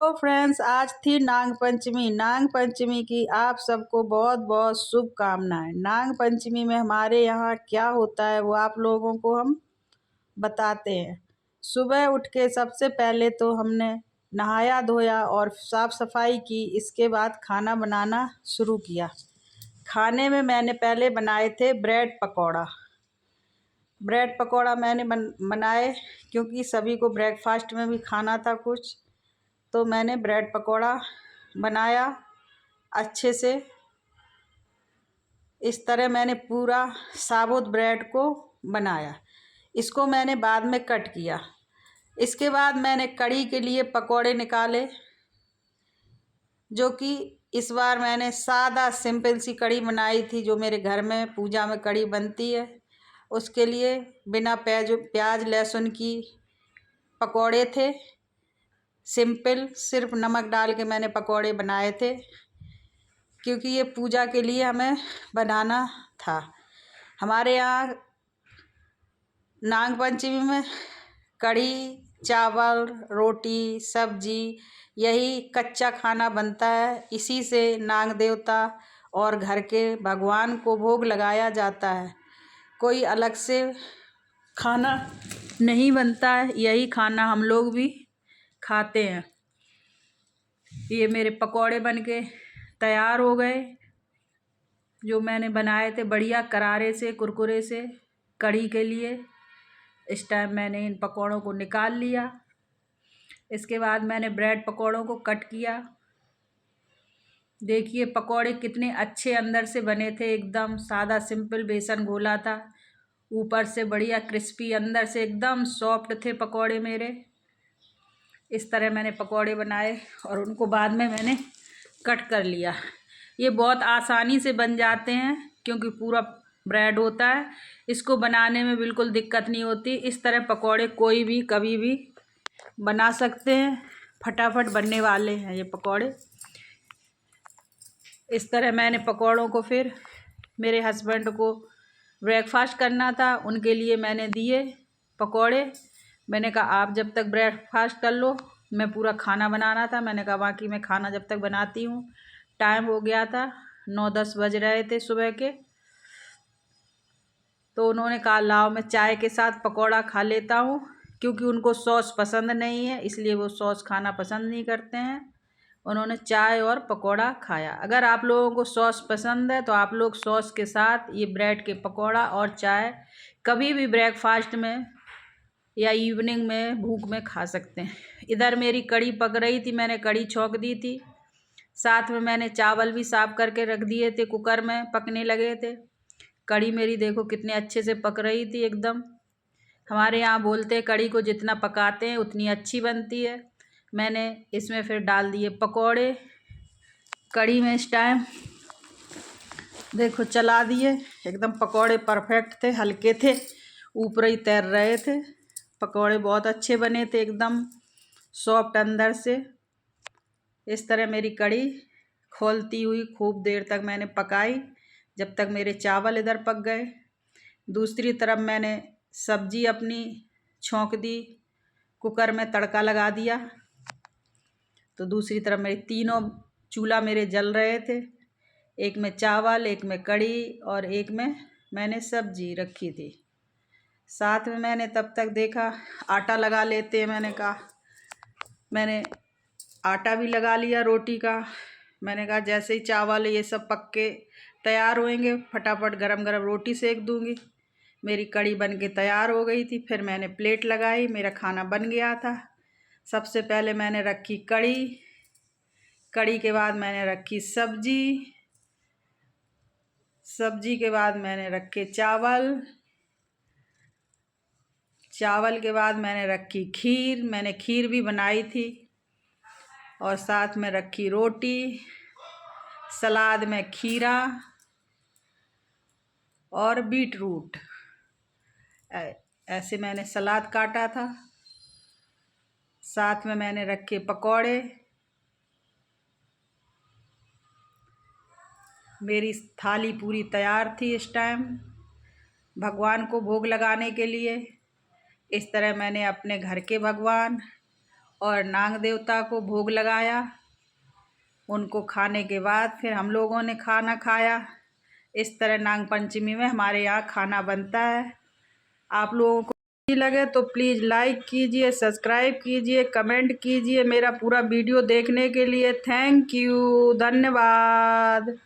तो फ्रेंड्स, आज थी नाग पंचमी। नाग पंचमी की आप सबको बहुत बहुत शुभकामनाएं। नाग पंचमी में हमारे यहाँ क्या होता है वो आप लोगों को हम बताते हैं। सुबह उठ के सबसे पहले तो हमने नहाया धोया और साफ़ सफाई की। इसके बाद खाना बनाना शुरू किया। खाने में मैंने पहले बनाए थे ब्रेड पकौड़ा। ब्रेड पकौड़ा मैंने बनाए क्योंकि सभी को ब्रेकफास्ट में भी खाना था कुछ, तो मैंने ब्रेड पकौड़ा बनाया अच्छे से। इस तरह मैंने पूरा साबुत ब्रेड को बनाया। इसको मैंने बाद में कट किया। इसके बाद मैंने कढ़ी के लिए पकौड़े निकाले, जो कि इस बार मैंने सादा सिंपल सी कढ़ी बनाई थी, जो मेरे घर में पूजा में कढ़ी बनती है। उसके लिए बिना प्याज लहसुन की पकौड़े थे। सिंपल सिर्फ नमक डाल के मैंने पकौड़े बनाए थे, क्योंकि ये पूजा के लिए हमें बनाना था। हमारे यहाँ नाग पंचमी में कढ़ी चावल रोटी सब्जी यही कच्चा खाना बनता है। इसी से नाग देवता और घर के भगवान को भोग लगाया जाता है। कोई अलग से खाना नहीं बनता है, यही खाना हम लोग भी खाते हैं। ये मेरे पकौड़े बनके तैयार हो गए, जो मैंने बनाए थे बढ़िया करारे से कुरकुरे से कढ़ी के लिए। इस टाइम मैंने इन पकौड़ों को निकाल लिया। इसके बाद मैंने ब्रेड पकौड़ों को कट किया। देखिए पकौड़े कितने अच्छे अंदर से बने थे, एकदम सादा सिंपल बेसन घोला था, ऊपर से बढ़िया क्रिस्पी, अंदर से एकदम सॉफ्ट थे पकौड़े मेरे। इस तरह मैंने पकौड़े बनाए और उनको बाद में मैंने कट कर लिया। ये बहुत आसानी से बन जाते हैं क्योंकि पूरा ब्रेड होता है। इसको बनाने में बिल्कुल दिक्कत नहीं होती। इस तरह पकौड़े कोई भी कभी भी बना सकते हैं, फटाफट बनने वाले हैं ये पकौड़े। इस तरह मैंने पकौड़ों को फिर मेरे हस्बैंड को ब्रेकफास्ट करना था, उनके लिए मैंने दिए पकौड़े। मैंने कहा आप जब तक ब्रेकफास्ट कर लो, मैं पूरा खाना बनाना था। मैंने कहा बाकी मैं खाना जब तक बनाती हूँ। टाइम हो गया था, 9-10 बज रहे थे सुबह के। तो उन्होंने कहा लाओ मैं चाय के साथ पकौड़ा खा लेता हूँ, क्योंकि उनको सॉस पसंद नहीं है, इसलिए वो सॉस खाना पसंद नहीं करते हैं। उन्होंने चाय और पकौड़ा खाया। अगर आप लोगों को सॉस पसंद है तो आप लोग सॉस के साथ ये ब्रेड के पकौड़ा और चाय कभी भी ब्रेकफास्ट में या इवनिंग में भूख में खा सकते हैं। इधर मेरी कढ़ी पक रही थी, मैंने कढ़ी छौंक दी थी। साथ में मैंने चावल भी साफ़ करके रख दिए थे, कुकर में पकने लगे थे। कढ़ी मेरी देखो कितने अच्छे से पक रही थी एकदम। हमारे यहाँ बोलते हैं कढ़ी को जितना पकाते हैं उतनी अच्छी बनती है। मैंने इसमें फिर डाल दिए पकौड़े कढ़ी में। इस टाइम देखो चला दिए, एकदम पकौड़े परफेक्ट थे, हल्के थे, ऊपर ही तैर रहे थे। पकौड़े बहुत अच्छे बने थे, एकदम सॉफ्ट अंदर से। इस तरह मेरी कढ़ी खौलती हुई खूब देर तक मैंने पकाई, जब तक मेरे चावल इधर पक गए। दूसरी तरफ मैंने सब्जी अपनी छौंक दी, कुकर में तड़का लगा दिया। तो दूसरी तरफ मेरे तीनों चूल्हा मेरे जल रहे थे, एक में चावल, एक में कढ़ी और एक में मैंने सब्जी रखी थी। साथ में मैंने तब तक देखा आटा लगा लेते हैं। मैंने कहा मैंने आटा भी लगा लिया रोटी का। मैंने कहा जैसे ही चावल ये सब पक के तैयार होएंगे, फटाफट गरम गरम रोटी सेक दूंगी। मेरी कढ़ी बन के तैयार हो गई थी। फिर मैंने प्लेट लगाई, मेरा खाना बन गया था। सबसे पहले मैंने रखी कढ़ी, कढ़ी के बाद मैंने रखी सब्जी, सब्जी के बाद मैंने रखे चावल, चावल के बाद मैंने रखी खीर, मैंने खीर भी बनाई थी, और साथ में रखी रोटी, सलाद में खीरा और बीट रूट। ऐसे मैंने सलाद काटा था। साथ में मैंने रखे पकौड़े। मेरी थाली पूरी तैयार थी इस टाइम भगवान को भोग लगाने के लिए। इस तरह मैंने अपने घर के भगवान और नाग देवता को भोग लगाया। उनको खाने के बाद फिर हम लोगों ने खाना खाया। इस तरह नाग पंचमी में हमारे यहाँ खाना बनता है। आप लोगों को अच्छी लगे तो प्लीज़ लाइक कीजिए, सब्सक्राइब कीजिए, कमेंट कीजिए। मेरा पूरा वीडियो देखने के लिए थैंक यू, धन्यवाद।